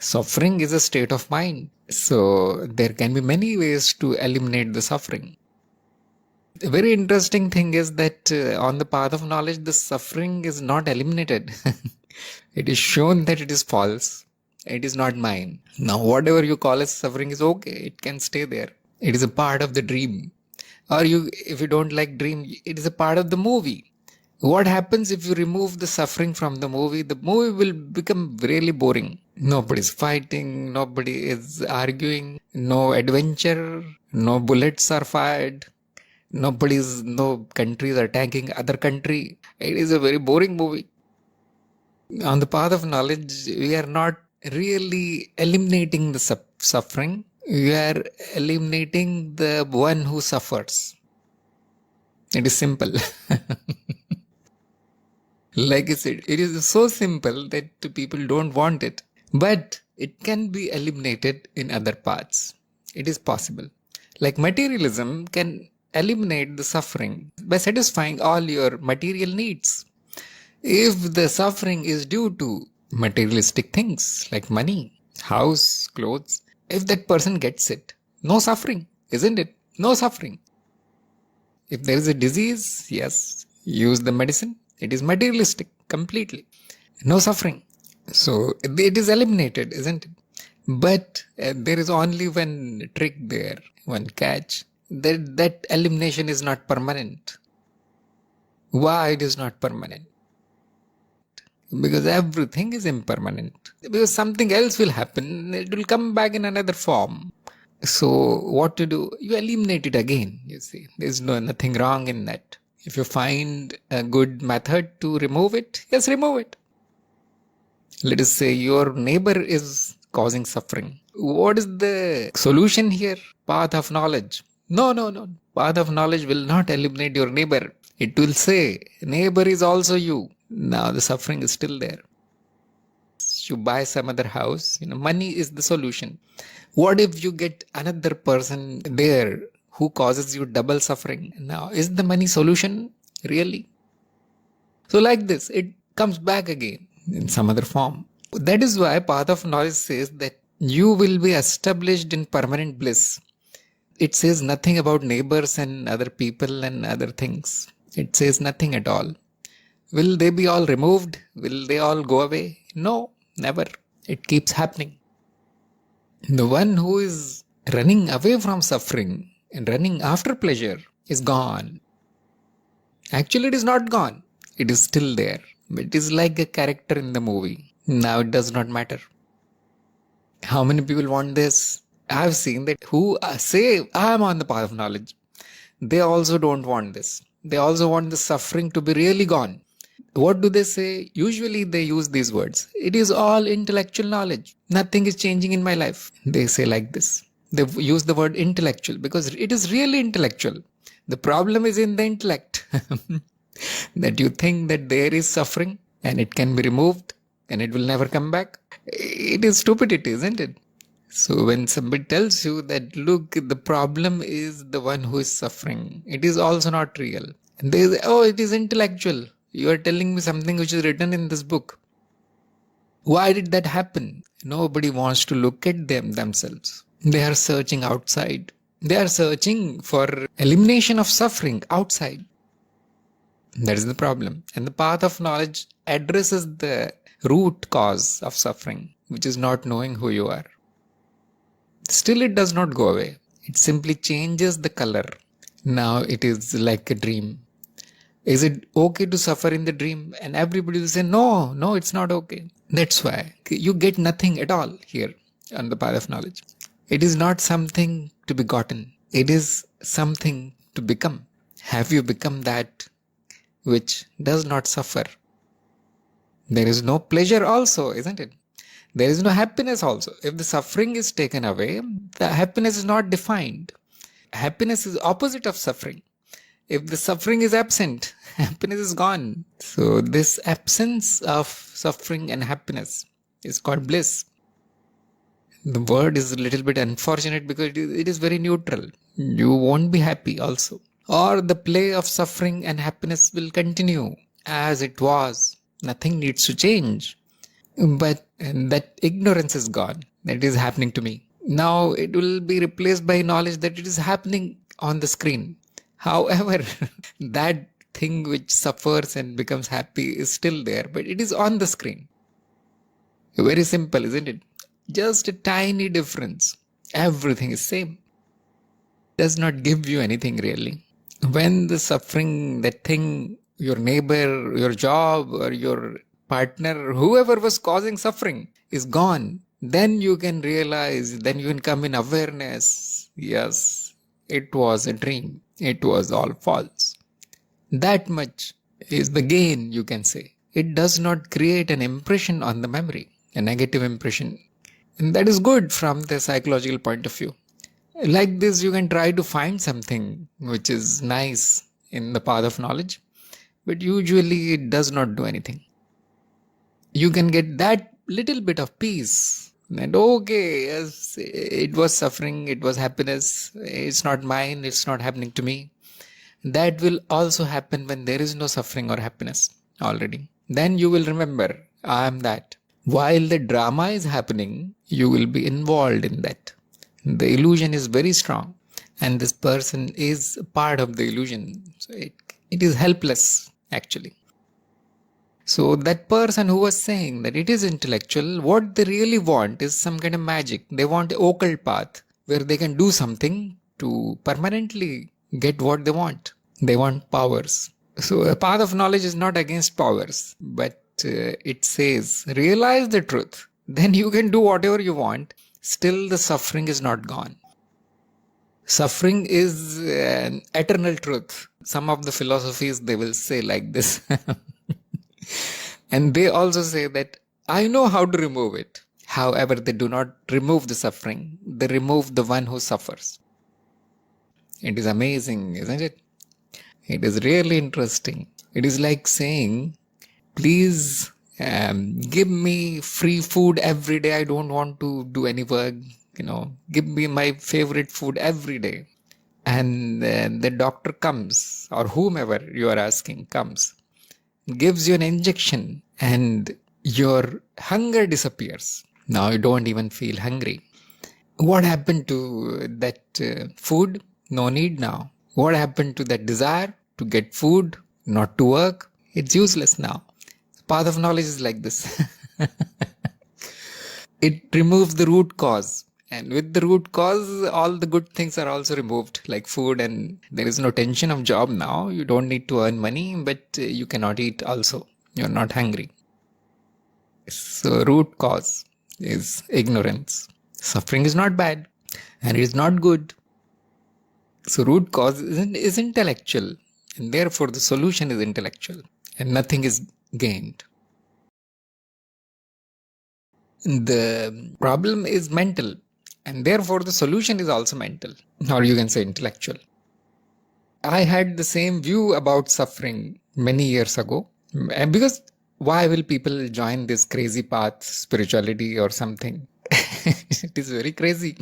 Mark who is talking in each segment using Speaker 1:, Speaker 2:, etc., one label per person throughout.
Speaker 1: Suffering is a state of mind. So there can be many ways to eliminate the suffering. The very interesting thing is that on the path of knowledge, the suffering is not eliminated. It is shown that it is false. It is not mine. Now, whatever you call as suffering is okay. It can stay there. It is a part of the dream. Or if you don't like dream, it is a part of the movie. What happens if you remove the suffering from the movie? The movie will become really boring. Nobody's fighting. Nobody is arguing. No adventure. No bullets are fired. No countries are attacking other country. It is a very boring movie. On the path of knowledge, we are not really eliminating the suffering. We are eliminating the one who suffers. It is simple. Like I said, it is so simple that people don't want it. But it can be eliminated in other paths. It is possible. Like materialism can eliminate the suffering by satisfying all your material needs. If the suffering is due to materialistic things like money, house, clothes, if that person gets it, no suffering, isn't it? No suffering. If there is a disease, yes, use the medicine. It is materialistic completely. No suffering. So it is eliminated, isn't it? But there is only one trick there, one catch. That elimination is not permanent. Why it is not permanent? Because everything is impermanent. Because something else will happen. It will come back in another form. So what to do? You eliminate it again, you see. There's nothing wrong in that. If you find a good method to remove it, yes, remove it. Let us say your neighbor is causing suffering. What is the solution here? Path of knowledge. No. Path of knowledge will not eliminate your neighbor. It will say, neighbor is also you. Now the suffering is still there. You buy some other house, money is the solution. What if you get another person there who causes you double suffering? Now, is the money solution really? So like this, it comes back again in some other form. That is why path of knowledge says that you will be established in permanent bliss. It says nothing about neighbors and other people and other things. It says nothing at all. Will they be all removed? Will they all go away? No, never. It keeps happening. The one who is running away from suffering and running after pleasure is gone. Actually, it is not gone. It is still there. But it is like a character in the movie. Now it does not matter. How many people want this? I have seen that who say, I am on the path of knowledge. They also don't want this. They also want the suffering to be really gone. What do they say? Usually they use these words. It is all intellectual knowledge. Nothing is changing in my life. They say like this. They use the word intellectual because it is really intellectual. The problem is in the intellect. That you think that there is suffering and it can be removed and it will never come back. It is stupidity, isn't it? So when somebody tells you that, look, the problem is the one who is suffering, it is also not real. And they say, oh, it is intellectual. You are telling me something which is written in this book. Why did that happen? Nobody wants to look at themselves. They are searching outside. They are searching for elimination of suffering outside. That is the problem. And the path of knowledge addresses the root cause of suffering, which is not knowing who you are. Still, it does not go away. It simply changes the color. Now it is like a dream. Is it okay to suffer in the dream? And everybody will say, no, it's not okay. That's why you get nothing at all here on the path of knowledge. It is not something to be gotten. It is something to become. Have you become that which does not suffer? There is no pleasure also, isn't it? There is no happiness also. If the suffering is taken away, the happiness is not defined. Happiness is opposite of suffering. If the suffering is absent, happiness is gone. So this absence of suffering and happiness is called bliss. The word is a little bit unfortunate because it is very neutral. You won't be happy also. Or the play of suffering and happiness will continue as it was. Nothing needs to change. But and that ignorance is gone. That is happening to me. Now it will be replaced by knowledge that it is happening on the screen. However, that thing which suffers and becomes happy is still there, but it is on the screen. Very simple, isn't it? Just a tiny difference. Everything is same. Does not give you anything really. When the suffering, that thing, your neighbor, your job, or your partner, whoever was causing suffering is gone, then you can realize, then you can come in awareness. Yes, it was a dream. It was all false. That much is the gain, you can say. It does not create an impression on the memory, a negative impression. And that is good from the psychological point of view. Like this, you can try to find something which is nice in the path of knowledge, but usually it does not do anything. You can get that little bit of peace. And okay, yes, it was suffering, it was happiness, it's not mine, it's not happening to me. That will also happen when there is no suffering or happiness already. Then you will remember, I am that. While the drama is happening, you will be involved in that. The illusion is very strong, and this person is part of the illusion. So it is helpless, actually. So that person who was saying that it is intellectual, what they really want is some kind of magic. They want an occult path where they can do something to permanently get what they want. They want powers. So a path of knowledge is not against powers, but it says, realize the truth. Then you can do whatever you want. Still the suffering is not gone. Suffering is an eternal truth. Some of the philosophies, they will say like this. And they also say that I know how to remove it. However, they do not remove the suffering. They remove the one who suffers. It is amazing, isn't it? It is really interesting. It is like saying, please give me free food every day. I don't want to do any work. Give me my favorite food every day. And the doctor comes, or whomever you are asking comes, gives you an injection, and your hunger disappears. Now you don't even feel hungry. What happened to that food? No need now. What happened to that desire to get food, not to work? It's useless now. Path of knowledge is like this. It removes the root cause. And with the root cause, all the good things are also removed, like food, and there is no tension of job now. You don't need to earn money, but you cannot eat also. You're not hungry. So root cause is ignorance. Suffering is not bad, and it is not good. So root cause is intellectual, and therefore the solution is intellectual, and nothing is gained. The problem is mental, and therefore the solution is also mental, or you can say intellectual. I had the same view about suffering many years ago, because why will people join this crazy path, spirituality or something? It is very crazy.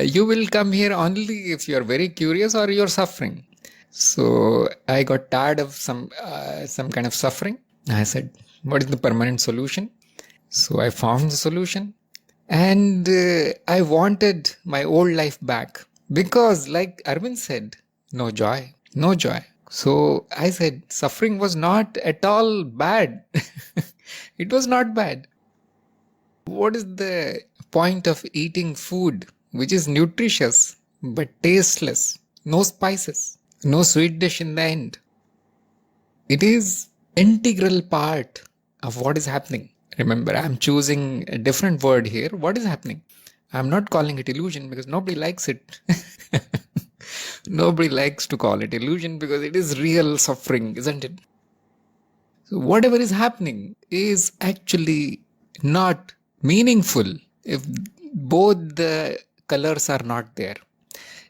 Speaker 1: You will come here only if you are very curious or you are suffering. So I got tired of some kind of suffering. I said, what is the permanent solution? So I found the solution, and I wanted my old life back, because like Arvind said, no joy, no joy. So I said, suffering was not at all bad. It was not bad. What is the point of eating food which is nutritious but tasteless? No spices, no sweet dish in the end. It is integral part of what is happening. Remember, I'm choosing a different word here. What is happening? I'm not calling it illusion because nobody likes it. Nobody likes to call it illusion because it is real suffering, isn't it? So whatever is happening is actually not meaningful if both the colors are not there.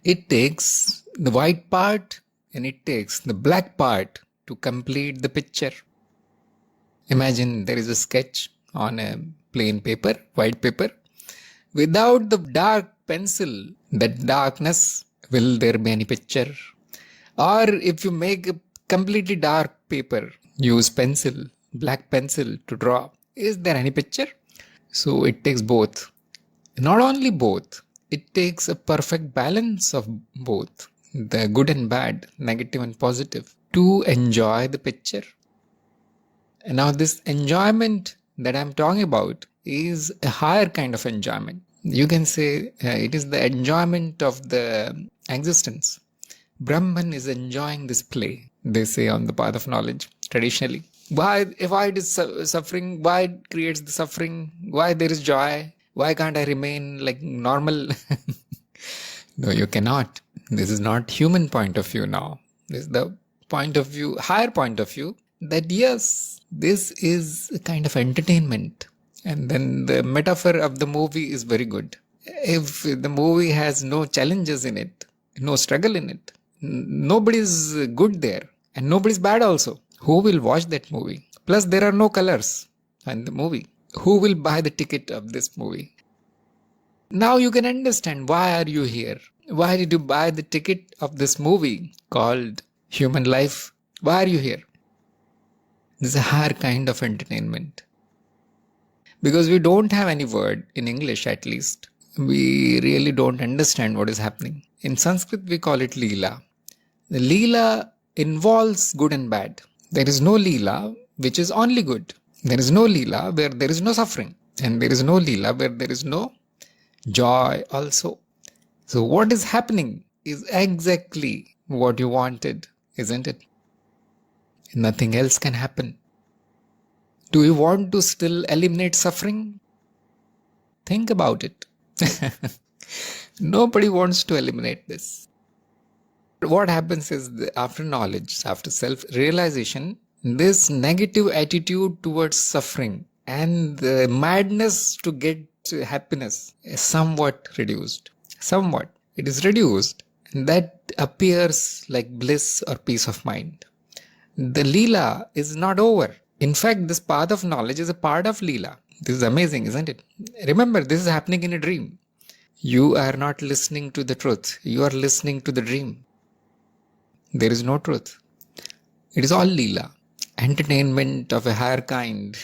Speaker 1: It takes the white part and it takes the black part to complete the picture. Imagine there is a sketch on a plain paper, white paper. Without the dark pencil, that darkness, will there be any picture? Or if you make a completely dark paper, use pencil, black pencil to draw, is there any picture? So it takes both. Not only both, it takes a perfect balance of both, the good and bad, negative and positive, to enjoy the picture. And now this enjoyment that I'm talking about is a higher kind of enjoyment. You can say it is the enjoyment of the existence. Brahman is enjoying this play, they say on the path of knowledge, traditionally. Why it is suffering? Why it creates the suffering? Why there is joy? Why can't I remain like normal? No, you cannot. This is not human point of view now. This is the point of view, higher point of view, that yes, this is a kind of entertainment. And then the metaphor of the movie is very good. If the movie has no challenges in it, no struggle in it, nobody's good there and nobody's bad also. Who will watch that movie? Plus there are no colors in the movie. Who will buy the ticket of this movie? Now you can understand why are you here? Why did you buy the ticket of this movie called Human Life? Why are you here? This is a higher kind of entertainment. Because we don't have any word in English, at least. We really don't understand what is happening. In Sanskrit, we call it Leela. The Leela involves good and bad. There is no Leela which is only good. There is no Leela where there is no suffering. And there is no Leela where there is no joy also. So what is happening is exactly what you wanted, isn't it? Nothing else can happen. Do you want to still eliminate suffering? Think about it. Nobody wants to eliminate this. What happens is after knowledge, after self-realization, this negative attitude towards suffering and the madness to get happiness is somewhat reduced. Somewhat. It is reduced, and that appears like bliss or peace of mind. The Leela is not over. In fact, this path of knowledge is a part of Leela. This is amazing, isn't it? Remember, this is happening in a dream. You are not listening to the truth. You are listening to the dream. There is no truth. It is all Leela. Entertainment of a higher kind.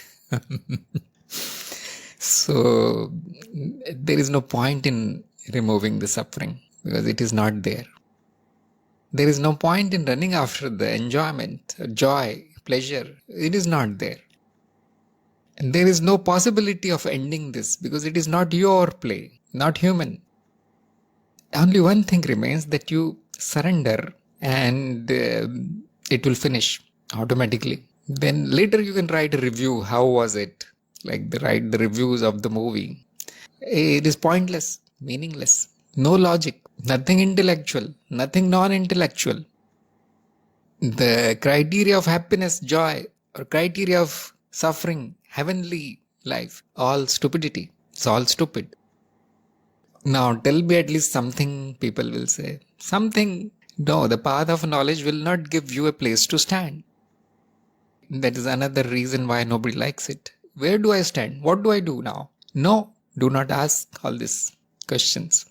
Speaker 1: So, there is no point in removing the suffering because it is not there. There is no point in running after the enjoyment, joy, pleasure. It is not there. And there is no possibility of ending this because it is not your play, not human. Only one thing remains, that you surrender and it will finish automatically. Then later you can write a review. How was it? Like write the reviews of the movie. It is pointless, meaningless. No logic, nothing intellectual, nothing non-intellectual. The criteria of happiness, joy, or criteria of suffering, heavenly life, all stupidity. It's all stupid. Now tell me at least something, people will say. Something. No, the path of knowledge will not give you a place to stand. That is another reason why nobody likes it. Where do I stand? What do I do now? No, do not ask all these questions.